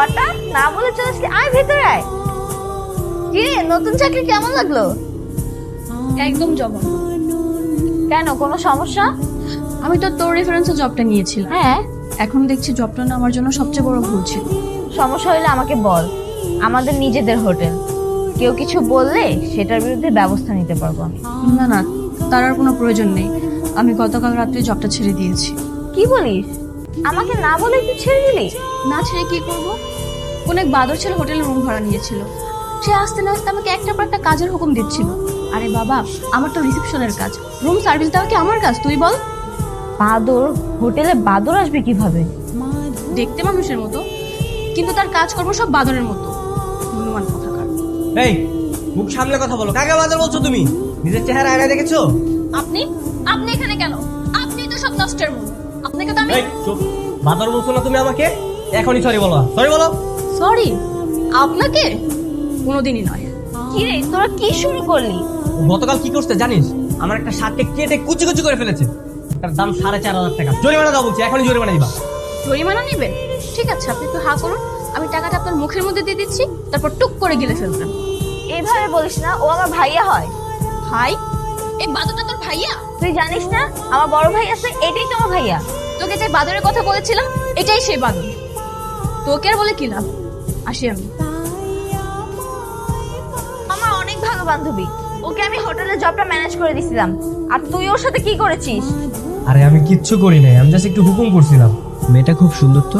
হঠাৎ না বলে চলে আসলি, আয় ভেতরে আয়। কি রে, নতুন চাকরি কেমন লাগলো? একদম জবর। কেন, কোনো সমস্যা? আমি তো তোর রেফারেন্সে জবটা নিয়েছিলাম, হ্যাঁ। এখন দেখছি জবটা না আমার জন্য সবচেয়ে বড় ভুল ছিল। সমস্যা হলে আমাকে বল, আমাদের নিজেদের হোটেল, কেউ কিছু বললে সেটার বিরুদ্ধে ব্যবস্থা নিতে পারবো আমি। না না, তার আর কোনো প্রয়োজন নেই, আমি গতকাল রাত্রে জবটা ছেড়ে দিয়েছি। কি বলিস? আমাকে না বলে তুই ছেড়ে দিলি? না ছেড়ে কি করব? কোন এক বাদর ছেলে হোটেলে রুম ভাড়া নিয়েছিল, সে আসতে না আসতে আমাকে একটার পর একটা কাজের হুকুম দিচ্ছিল। আরে বাবা, আমার তো রিসেপশনের কাজ, রুম সার্ভিস দেওয়া কি আমার কাজ? তুই বল। বাদর? হোটেলে বাদর আসবে কিভাবে? দেখতে মানুষের মতো, কিন্তু তার কাজকর্ম সব বাদরের মতো। হনুমান কথাকার। এই, মুখ সামলে কথা বলো। কাকে বাজার বলছো তুমি? নিজের চেহারা আয়নায় দেখেছো? আপনি আপনি এখানে কেন? আপনি তো সব নষ্টের মূল। আপনাকে তো আমি এই চুপ। বাজার বলছো না তুমি আমাকে? এখনই সরি বলো, সরি বলো। সরি আপনাকে কোনোদিনই নয়। কি রে, তোরা কি শুরু করলি? গতকাল কি করছে জানিস? আমার একটা শার্টকে কেটে কুচি কুচি করে ফেলেছে। তার দাম 4,500 টাকা। জরিমানা দাও বলছি, এখনই জরিমানা দিবা। জরিমানা নেবেন? ঠিক আছে, আপনি একটু হা করুন, আমি টাকাটা আপনার মুখের মধ্যে দিয়ে দিচ্ছি, তারপর টুক করে গিলে ফেলবেন। এইভাবে বলিস না, ও আমার ভাইয়া হয়। ভাই? এই বাদরটা তোর ভাইয়া? তুই জানিস না আমার বড় ভাই আছে, এটাই তো আমার ভাইয়া। তোকে যে বাদরের কথা বলেছিলাম, এটাই সেই বাদর। তোকে আর বলে কি লাভ, আসি আমি। আমার অনেক ভালো বান্ধবী, ওকে আমি হোটেলের জবটা ম্যানেজ করে দিছিলাম, আর তুই ওর সাথে কি করেছিস? আরে আমি কিচ্ছু করি নাই, আমি জাস্ট একটু হুকুম করছিলাম। মেয়েটা খুব সুন্দর তো,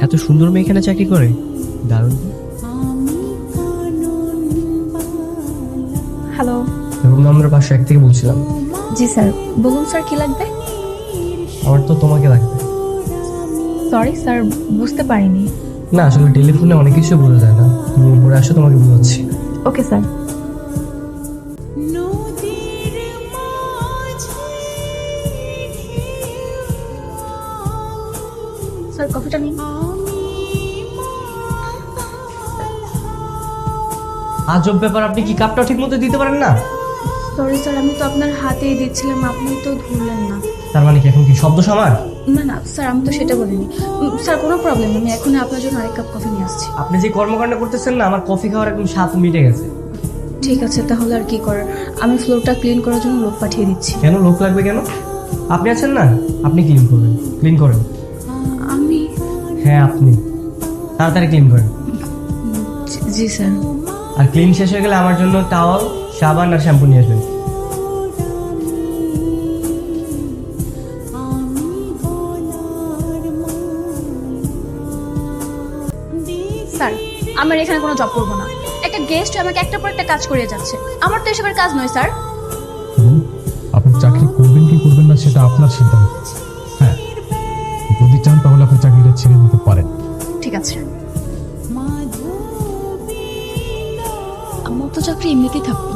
এত সুন্দর মেয়ে এখানে চাকরি করে, দারুণ। হ্যালো। রুম নাম্বার 501 থেকে বলছিলাম। জি স্যার, বলুন স্যার কি লাগবে? আমার তো তোমাকে লাগবে। সরি স্যার, বুঝতে পারিনি। না আসলে টেলিফোনে অনেক কিছু বোঝা যায় না, তুমি উপরে আসো, তোমাকে বোঝাচ্ছি। Okay sir. স্যার কফিটা নিন। আজব ব্যাপার, আপনি কি কাপটা ঠিক মতো দিতে পারেন না? সরি স্যার, আমি তো আপনার হাতেই দিচ্ছিলাম, আপনি তো ধরলেন না। তার মানে কি এখন কি শব্দ সমার? না না স্যার, আমি তো সেটা বলিনি। স্যার কোনো প্রবলেম, আমি এখন আপনার জন্য আরেক কাপ কফি নিয়ে আসছি। আপনি যে কর্মকাণ্ড করতেছেন না, আমার কফি খাওয়ার একদম স্বাদ মিটে গেছে। ঠিক আছে, তাহলে আর কি করার, আমি ফ্লোরটা ক্লিন করার জন্য লোক পাঠিয়ে দিচ্ছি। কেন লোক লাগবে কেন? আপনি আছেন না, আপনি ক্লিন করবেন। ক্লিন করেন। আমি? হ্যাঁ আপনি, তাড়াতাড়ি ক্লিন করেন। জি স্যার। আর ক্লিন শেষ হয়ে গেলে আমার জন্য টাওয়াল, সাবান আর শ্যাম্পু নিয়ে আসবেন। স্যার, আমার এখানে কোনো জব করবো না। একটা গেস্ট আমাকে একটা পর একটা কাজ করিয়ে যাচ্ছে, আমার তো এসবের কাজ নয় স্যার। আপনি চাকরি করবেন কি করবেন না সেটা আপনার সিদ্ধান্ত। হ্যাঁ, যদি চান তাহলে আপনি চাকরিটা ছেড়ে দিতে পারেন। ঠিক আছে। আমার তো চাকরি এমনিতেই থাকবো,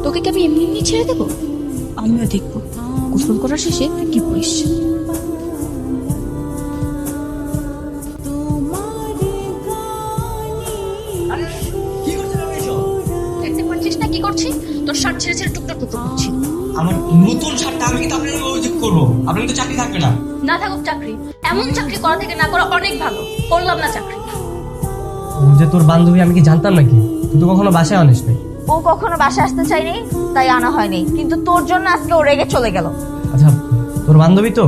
তোকে কি আমি এমনি এমনি ছেড়ে দেবো? আমিও দেখবো গোসল করার শেষে তুই কি করিস। কি করছেন আপনি এসব? দেখতে পাচ্ছিস না কি করছি? তোর শার্ট ছেড়ে ছেড়ে টুকটাক টুকটাক করছি। আমার নতুন শার্টটা আমি কিন্তু আপনার অভিযোগ করবো, আপনার তো চাকরি থাকবে না। না থাকুক চাকরি, এমন চাকরি করা থেকে না করা অনেক ভালো। করলাম না চাকরি। ও যে তোর বান্ধবী, আমি কি জানতাম নাকি? তুই তো কখনো বাসায় আনিস নাই। ও কখনো বাসায় আসতে চাইনি, তাই আনা হয়নি, কিন্তু তোর জন্য আজকে ও রেগে চলে গেল। আচ্ছা, তোর বান্ধবী তো,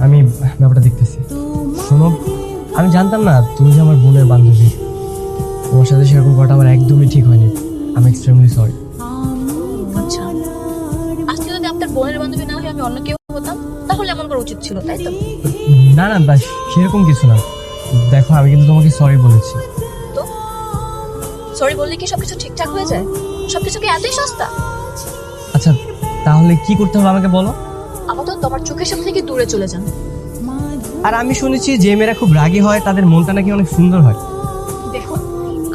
আমি ব্যাপারটা দেখতেছি। শোনো, আমি জানতাম না তুমি যে আমার বোনের বান্ধবী। তোমার সাথে সেরকম করাটা আমার একদমই ঠিক হয়নি। আমি এক্সট্রিমলি সরি। আচ্ছা, আজকে যদি আপনার বোনের বান্ধবী না হয়ে আমি অন্য কেউ হতাম, তাহলে এমন করা উচিত ছিল, তাই তো? না না, বাস সেরকম কিছু না। দেখো, আমি কিন্তু তোমাকে সরি বলেছি। তো সরি বললে কি সবকিছু ঠিকঠাক হয়ে যায়? সবকিছু কি এতই সস্তা? আচ্ছা, তাহলে কি করতে হবে আমাকে বলো। আপাতত তোমার চোখের সামনে থেকে দূরে চলে যান। আর আমি শুনেছি যে মেয়েরা খুব রাগী হয় তাদের মনটা নাকি অনেক সুন্দর হয়। দেখুন,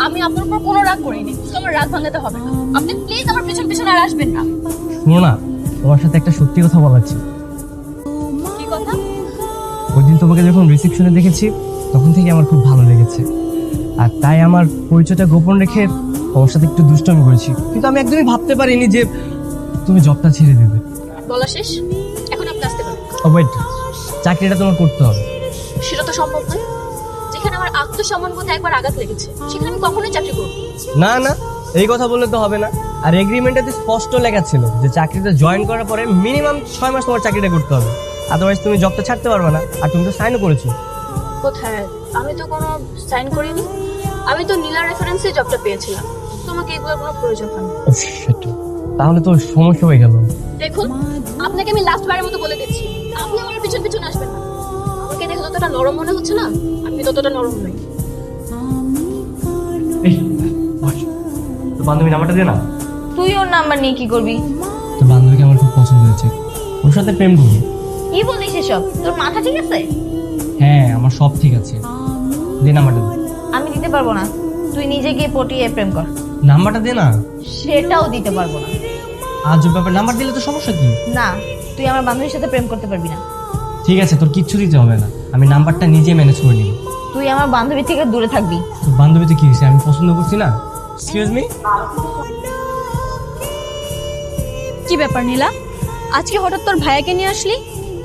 আমি আপনার উপর কোনো রাগ করিনি, তো আমার রাগ ভাঙাতে হবে না। আপনি প্লিজ আমার পেছন পেছন আর আসবেন না। শোনো না, তোমার সাথে একটা সত্যি কথা বলার ছিল। কি কথা? ওই দিন তোমাকে যখন রিসেপশনে দেখেছি, তখন থেকে আমার খুব ভালো লেগেছে। আর তাই আমার পরিচয়টা গোপন রেখে তোমার সাথে একটু দুষ্টামি করেছি, কিন্তু আমি একদমই ভাবতে পারিনি যে তুমি জবটা ছেড়ে দেবে। বলা শেষ, এখন আপনি আসতে পারেন। ওয়েট, চাকরিটা তোমার করতে হবে। সেটা তো সম্ভব নয়। যেখানে আমার আত্মসম্মান বোধে একবার আঘাত লেগেছে, সেখানে আমি কখনোই চাকরি করবো না। না না, এই কথা বললে তো হবে না। আর এগ্রিমেন্টে স্পষ্ট লেখা ছিল যে চাকরিতে জয়েন করার পরে মিনিমাম 6 মাস তোমার চাকরিটা করতে হবে, আদারওয়াইজ তুমি জবটা ছাড়তে পারবে না। আর তুমি তো সাইনও করেছো। কোথায়? আমি তো কোনো সাইন করিনি। আমি তো নীলার রেফারেন্সে জবটা পেয়েছিলাম, তোমাকে এগুলোর কোনো প্রয়োজন হয়নি। তাহলে তো সমস্যা হয়ে গেল। দেখুন, আপনাকে আমি লাস্ট বারের মতো বলে দিচ্ছি, আপনি আমার পিছন পিছন আসবেন না। আমাকে দেখে যতটা নরম মনে হচ্ছে না, আপনি ততটা নরম নই। এই বস, তো বান্ধবী নাম্বারটা দে না। তুই ওর নাম্বার নিয়ে কি করবি? তো বান্ধবীকে আমার খুব পছন্দ হয়েছে, ওর সাথে প্রেম করবো। কি বলিস এসব? তোর মাথা ঠিক আছে? হ্যাঁ, আমার সব ঠিক আছে। দে নাম্বারটা দে। আমি দিতে পারবো না, তুই নিজে গিয়ে পটিয়ে প্রেম কর। নাম্বারটা দে না। সেটাও দিতে পারবো না। আজ ব্যাপার, নাম্বার দিলে তো সমস্যা কি? না, তুই আমার বান্ধবীর সাথে প্রেম করতে পারবি না। ঠিক আছে, তোর কিচ্ছু দিতে হবে না, আমি নাম্বারটা নিজে ম্যানেজ করে নিব। তুই আমার বান্ধবী থেকে দূরে থাকবি। তোর বান্ধবীতে কি হয়েছে? আমি পছন্দ করছি না? Excuse me. কি ব্যাপার নীলা, আজকে হঠাৎ তোর ভাইয়াকে নিয়ে আসলি?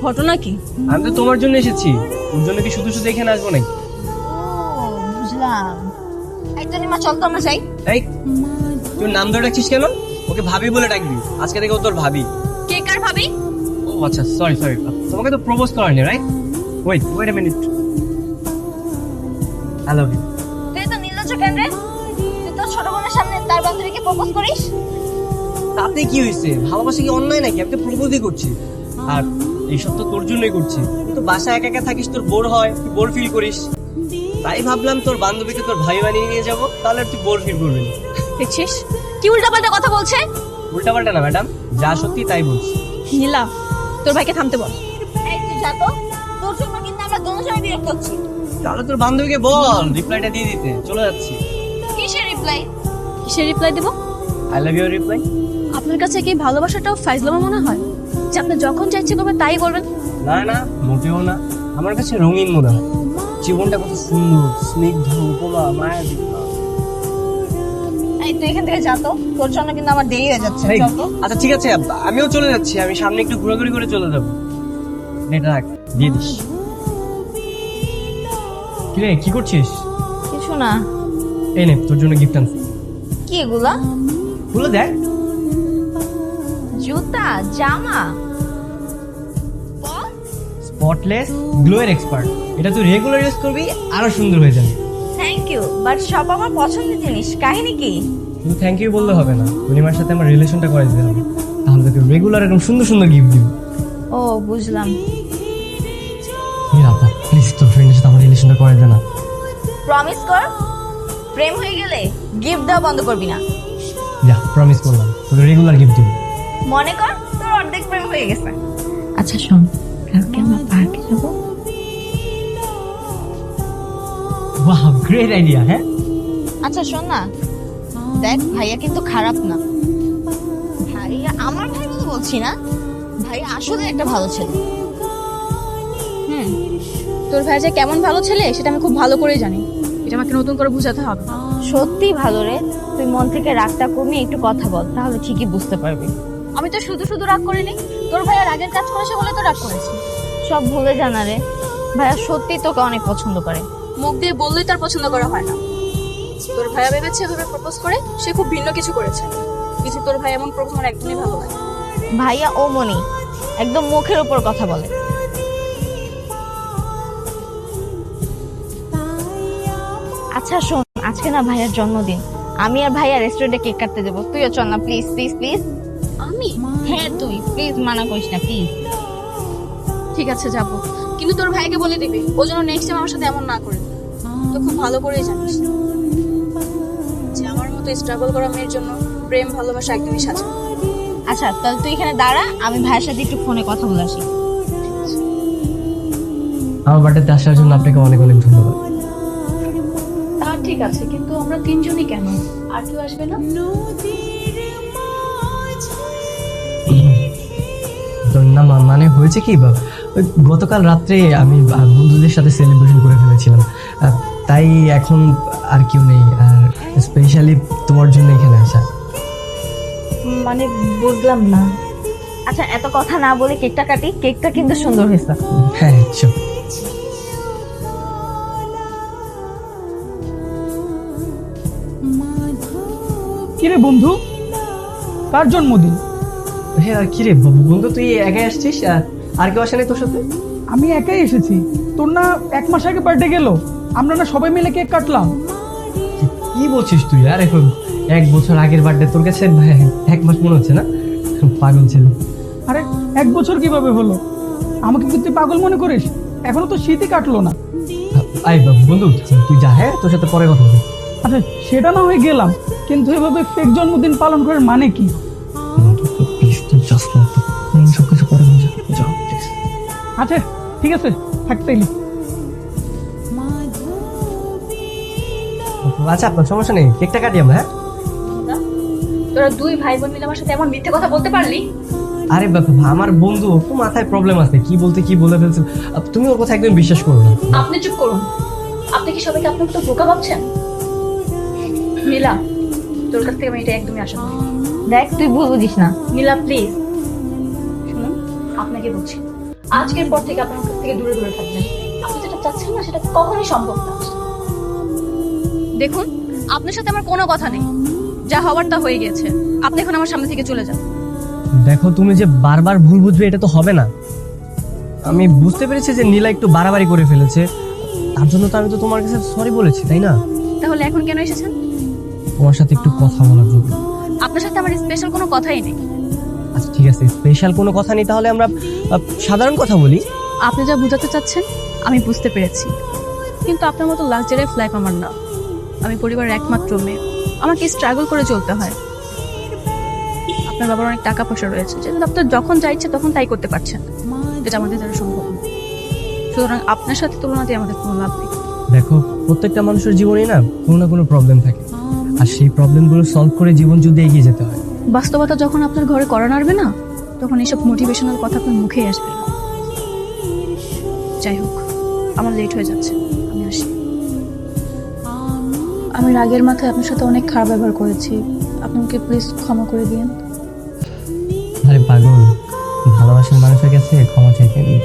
ঘটনা কি? আমি তো তোমার জন্য এসেছি, ওর জন্য কি শুধু শুধু এখানে আসবো নাকি? ও বুঝলাম। এই তো নিমা, চল তো আমরা যাই। এই, তুই নাম ধরে ডাকছিস কেন? ওকে ভাবি বলে ডাকবি, আজকে থেকে ও তোর ভাবি। কে কার ভাবি? ও আচ্ছা, সরি সরি, তোমাকে তো প্রপোজ করেনি, right? Wait a minute. I love you. তুই তো নির্লজ্জ কেন রে? তুই তোর ছোট বোনের সামনে তার বান্ধবীকে প্রপোজ করিস? তাতে কি হয়েছে? ভালোবাসা কি অন্যায় নাকি? আমি তো প্রপোজই করছি, আর এইসব তো তোর জন্যই করছি। তুই তো বাসায় একা একা থাকিস, তোর বোর হয়, তুই বোর ফিল করিস, তাই ভাবলাম তোর বান্ধবীকে তোর ভাই বানিয়ে নিয়ে যাবো, তাহলে আর তুই বোর ফিল করবি না। দেখছিস কি উল্টাপাল্টা কথা বলছে? উল্টাপাল্টা না ম্যাডাম, যা সত্যি তাই বলছি। নীলা, তোর ভাইকে থামতে বল। এই তুই যা তো, তোর জন্য কিন্তু আমরা দুজনে বিরক্ত হচ্ছি। তাহলে তোর বান্ধবীকে বল রিপ্লাইটা দিয়ে দিতে, চলে যাচ্ছি। কিসের রিপ্লাই? কিসের রিপ্লাই দেবো? I love you reply. আপনার কাছে কি ভালোবাসাটাও ফাইজলামা মনে হয় যে আপনি যখন যা ইচ্ছে করবেন তাই বলবেন? না না, মোটেও না, আমার কাছে রঙিন মনে হয়। জীবনটা কত সুন্দর, স্নিগ্ধ, উপমা, মায়াবী। এই তুই এখান থেকে যা তো, তোর জন্য কিন্তু আমার দেরি হয়ে যাচ্ছে। এই, চল তো। আচ্ছা ঠিক আছে, আমিও চলে যাচ্ছি, আমি সামনে একটু ঘোরাঘুরি করে চলে যাবো। এটা রাখ, দিয়ে দিস। কিরে, কি করছিস? কিছু না। এই নে, তোর জন্য গিফট আনছি। কি এগুলা? খুলে দেখ। জুতা, জামা। স্পটলেস গ্লোয়ের এক্সপার্ট, এটা তুই রেগুলার ইউজ করবি, আরো সুন্দর হয়ে যাবে। থ্যাংক ইউ, বাট সব আমার পছন্দের জিনিস। কাহিনী কি? শুধু থ্যাংক ইউ বললে হবে না, পূর্ণিমার সাথে আমার রিলেশনটা করে দিতে হবে, তাহলে তোকে রেগুলার এরকম সুন্দর সুন্দর গিফট দিব। ও বুঝলাম। আপা প্লিজ, তোর ফ্রেন্ডের সাথে আমার রিলেশনটা করে দে না। প্রমিস কর, প্রেম হয়ে গেলে গিফট দেওয়া বন্ধ করবি না। যা, প্রমিস করলাম, তোকে রেগুলার গিফট দিব। মনে কর তোর অর্ধেক প্রেম হয়ে গেছে। আচ্ছা শোন, কালকে আমরা পার্কে যাবো। বাহ, গ্রেট আইডিয়া। হ্যাঁ আচ্ছা শোন না, দেখ ভাইয়া কিন্তু খারাপ না। ভাইয়া আমার ভাই বলে বলছি না, ভাইয়া আসলে একটা ভালো ছেলে। তোর ভাই যে কেমন ভালো ছেলে সেটা আমি খুব ভালো করেই জানি, এটা আমাকে নতুন করে বোঝাতে হবে। সত্যি ভালো রে। তুই মন থেকে রাগটা কমিয়ে একটু কথা বল, তাহলে ঠিকই বুঝতে পারবি। আমি তো শুধু শুধু রাগ করিনি, তোর ভাইয়া রাগের কাজ করেছে বলে তো রাগ করেছি। সব ভুলে জানা রে, ভাইয়া সত্যি তোকে অনেক পছন্দ করে। মুখ দিয়ে বললেই তার পছন্দ করা হয় না। তোর ভাইয়া ভেবেছে এভাবে প্রপোজ করে সে খুব ভিন্ন কিছু করেছে, কিন্তু তোর ভাই এমন প্রপোজ আমার একদমই ভালো লাগে। ভাইয়া ও মনি, একদম মুখের উপর কথা বলে। আচ্ছা শোন, আজকে না ভাইয়ার জন্মদিন, আমি আর ভাইয়া রেস্টুরেন্টে কেক কাটতে যাবো। তুইও চল না প্লিজ প্লিজ প্লিজ। আমি? হ্যাঁ তুই প্লিজ, মানা করিস না প্লিজ। ঠিক আছে যাব, কিন্তু তোর ভাইকে বলে দিবি ও যেন নেক্সট টাইম আমার সাথে এমন না করে। তো খুব ভালো করেই জানিস যে আমার মতো স্ট্রাগল করা মেয়ের জন্য প্রেম ভালোবাসা একদমই সাজে। আচ্ছা তাহলে তুই এখানে দাঁড়া, আমি ভাইয়ের সাথে একটু ফোনে কথা বলে আসি। আমার বার্থডেতে আসার জন্য আপনাকে অনেক অনেক ধন্যবাদ। তা ঠিক আছে, কিন্তু আমরা তিনজনই কেন? আর কেউ আসবে না? না মানে হয়েছে কি, ওই গতকাল রাত্রে আমি বন্ধুদের সাথে সেলিব্রেশন করে ফেলেছিলাম, তাই এখন আর কেউ নেই, আর স্পেশালি তোমার জন্য এখানে আসা। মানে বুঝলাম না। আচ্ছা এত কথা না বলে কেকটা কাটি, কেকটা কিন্তু সুন্দর হয়েছে। হ্যাঁ চল। কিরে বন্ধু, কার জন্মদিন? হ্যাঁ কি রে বন্ধু, তুই একাই আসছিস? আর কেউ আসে নাই তোর সাথে? আমি একাই এসেছি। তোর না 1 মাস আগে বার্থডে গেল, আমরা না সবাই মিলে কেক কাটলাম। কি বলছিস তুই? আর এখন 1 বছর আগের বার্থডে তোর কাছে 1 মাস মনে হচ্ছে না? পাগল ছিল। আরে 1 বছর কিভাবে হলো? আমাকে কি তুই পাগল মনে করিস? এখনো তো শীতই কাটলো না। আই বন্ধু, তুই যা, হ্যাঁ তোর সাথে পরে কথা হবে। আচ্ছা সেটা না হয়ে গেলাম, কিন্তু এভাবে ফেক জন্মদিন পালন করার মানে কি? সবকিছু পরে যাও। আচ্ছা ঠিক আছে, থাকতেইলি। আচ্ছা আপনার সমস্যা নেই, কেকটা কাটি আমরা। হ্যাঁ তোরা 2 ভাই বোন মিলে আমার সাথে এমন মিথ্যে কথা বলতে পারলি? আরে বাবা, আমার বন্ধু তো মাথায় প্রবলেম আছে, কি বলতে কি বলে ফেলছে। তুমি ওর কথা একদম বিশ্বাস করো না। আপনি চুপ করুন। আপনি কি সবাইকে আপনার মতো বোকা ভাবছেন? নীলা, তোর কাছ থেকে আমি এটা একদমই আশা করি। দেখ তুই ভুল বুঝিস না। নীলা প্লিজ শুনুন, আপনাকে বলছি, আজকের পর থেকে আপনার কাছ থেকে দূরে দূরে থাকবেন। আপনি যেটা চাচ্ছেন না সেটা কখনোই সম্ভব না। দেখুন, আপনার সাথে আমার কোনো কথা নেই, যা হওয়ার তা হয়ে গেছে। আপনি এখন আমার সামনে থেকে চলে যান। দেখো তুমি যে বারবার ভুল বুঝবে এটা তো হবে না। আমি বুঝতে পেরেছি যে নীলা একটু বাড়াবাড়ি করে ফেলেছে, তার জন্য তো আমি তো তোমার কাছে সরি বলেছি, তাই না? তাহলে এখন কেন এসেছেন? তোমার সাথে একটু কথা বলার জন্য। আপনার সাথে আমার স্পেশাল কোনো কথাই নেই। আচ্ছা ঠিক আছে, স্পেশাল কোনো কথা নেই, তাহলে আমরা সাধারণ কথা বলি। আপনি যা বোঝাতে চাচ্ছেন আমি বুঝতে পেরেছি, কিন্তু আপনার মতো লাক্সারিয়াস লাইফ আমার না। আমি পরিবারের একমাত্র মেয়ে, আমাকে স্ট্রাগল করে চলতে হয়। আপনার বাবার অনেক টাকা পয়সা রয়েছে, যেটা আপনার যখন যা ইচ্ছে তখন তাই করতে পারছেন, যেটা আমাদের দ্বারা সম্ভব না। সুতরাং আপনার সাথে তুলনা দিয়ে আমাদের কোনো লাভ নেই। দেখো প্রত্যেকটা মানুষের জীবনেই না কোনো না কোনো প্রবলেম থাকে, আর সেই প্রবলেমগুলো সলভ করে জীবন যদি এগিয়ে যেতে হয়। বাস্তবতা যখন আপনার ঘরে করা নাড়বে না, তখন এইসব মোটিভেশনাল কথা আপনার মুখেই আসবে না। যাই হোক, আমার লেট হয়ে যাচ্ছে, আমি আসি। আমি রাগের মাথায় আপনার সাথে অনেক খারাপ ব্যবহার করেছি, আপনাকে প্লিজ ক্ষমা করে দিন। আরে পাগল, ভালোবাসার মানুষের কাছে ক্ষমা চাইতে নেই।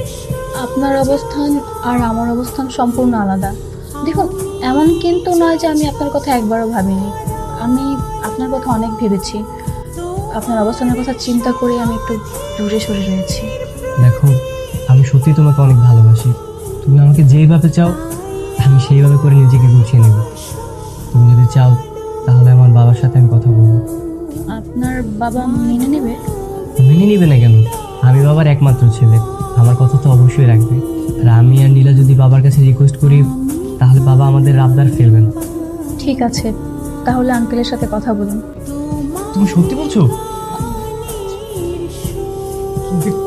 আপনার অবস্থান আর আমার অবস্থান সম্পূর্ণ আলাদা। দেখুন, এমন কিন্তু নয় যে আমি আপনার কথা একবারও ভাবিনি। আমি আপনার কথা অনেক ভেবেছি। আপনার অবস্থানের কথা চিন্তা করে আমি একটু দূরে সরে রয়েছি। দেখো আমি সত্যি তোমাকে অনেক ভালোবাসি, তুমি আমাকে যেইভাবে চাও আমি সেইভাবে করে নিজেকে গুছিয়ে নেব। তুমি যদি চাও তাহলে আমার বাবার সাথে আমি কথা বলবো। আপনার বাবা মেনে নেবে? মেনে নিবে না কেন? আমি বাবার একমাত্র ছেলে, আমার কথা তো অবশ্যই রাখবে। আর আমি আর নীলা যদি বাবার কাছে রিকোয়েস্ট করি তাহলে বাবা আমাদের আবদার ফেলবে না। ঠিক আছে, তাহলে আঙ্কেলের সাথে কথা বলুন। তুমি সত্যি বলছো?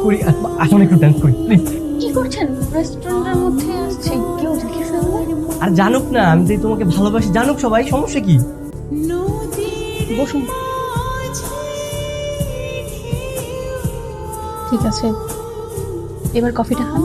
করি, এখন একটু ডান্স করি প্লিজ। কি করছেন? রেস্টুরেন্টের মধ্যে আসছে, কেউ দেখে ফেলবে। আর জানুক না আমি যে তোমাকে ভালোবাসি, জানুক সবাই, সমস্যা কি? বসুন। ঠিক আছে, এবার কফিটা খান।